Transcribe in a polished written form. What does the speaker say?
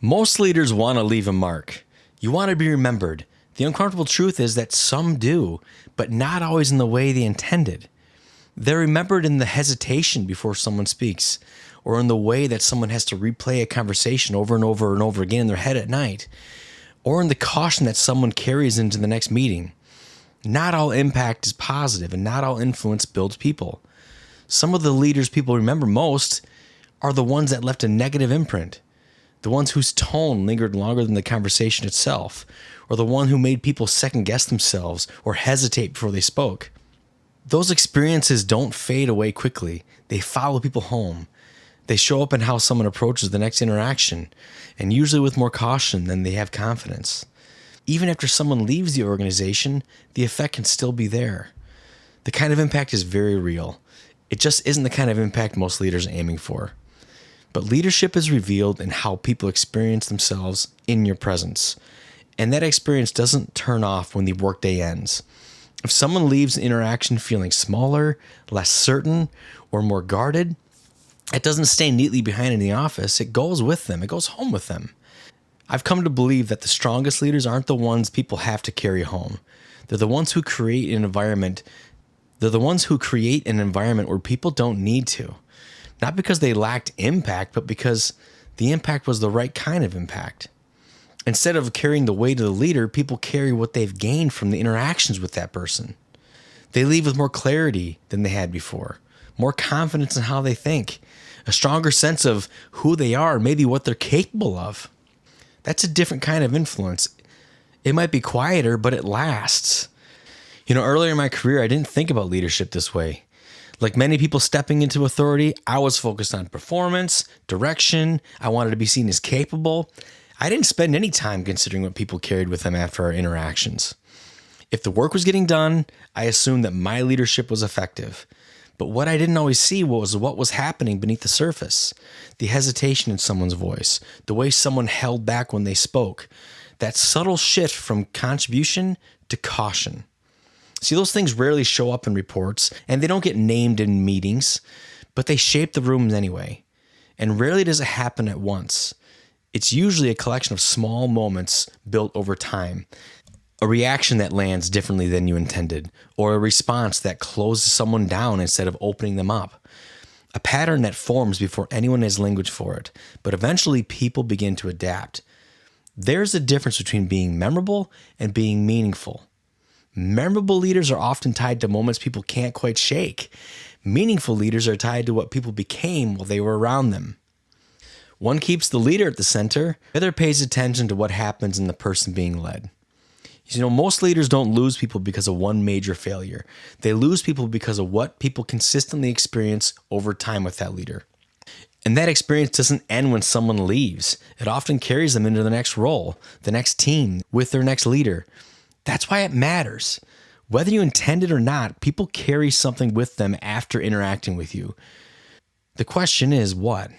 Most leaders want to leave a mark. You want to be remembered. The uncomfortable truth is that some do, but not always in the way they intended. They're remembered in the hesitation before someone speaks, or in the way that someone has to replay a conversation over and over and over again in their head at night, or in the caution that someone carries into the next meeting. Not all impact is positive, and not all influence builds people. Some of the leaders people remember most are the ones that left a negative imprint. The ones whose tone lingered longer than the conversation itself, or the one who made people second guess themselves or hesitate before they spoke. Those experiences don't fade away quickly. They follow people home. They show up in how someone approaches the next interaction, and usually with more caution than they have confidence. Even after someone leaves the organization, the effect can still be there. The kind of impact is very real. It just isn't the kind of impact most leaders are aiming for. But leadership is revealed in how people experience themselves in your presence. And that experience doesn't turn off when the workday ends. If someone leaves the interaction feeling smaller, less certain, or more guarded, it doesn't stay neatly behind in the office. It goes with them. It goes home with them. I've come to believe that the strongest leaders aren't the ones people have to carry home. They're the ones who create an environment. They're the ones who create an environment where people don't need to. Not because they lacked impact, but because the impact was the right kind of impact. Instead of carrying the weight of the leader, people carry what they've gained from the interactions with that person. They leave with more clarity than they had before, more confidence in how they think, a stronger sense of who they are, maybe what they're capable of. That's a different kind of influence. It might be quieter, but it lasts. Earlier in my career, I didn't think about leadership this way. Like many people stepping into authority, I was focused on performance, direction. I wanted to be seen as capable. I didn't spend any time considering what people carried with them after our interactions. If the work was getting done, I assumed that my leadership was effective. But what I didn't always see was what was happening beneath the surface. The hesitation in someone's voice, the way someone held back when they spoke, that subtle shift from contribution to caution. See, those things rarely show up in reports, and they don't get named in meetings, but they shape the rooms anyway. And rarely does it happen at once. It's usually a collection of small moments built over time. A reaction that lands differently than you intended, or a response that closes someone down instead of opening them up. A pattern that forms before anyone has language for it, but eventually people begin to adapt. There's a difference between being memorable and being meaningful. Memorable leaders are often tied to moments people can't quite shake. Meaningful leaders are tied to what people became while they were around them. One keeps the leader at the center, the other pays attention to what happens in the person being led. Most leaders don't lose people because of one major failure. They lose people because of what people consistently experience over time with that leader. And that experience doesn't end when someone leaves. It often carries them into the next role, the next team, with their next leader. That's why it matters. Whether you intend it or not, people carry something with them after interacting with you. The question is, what?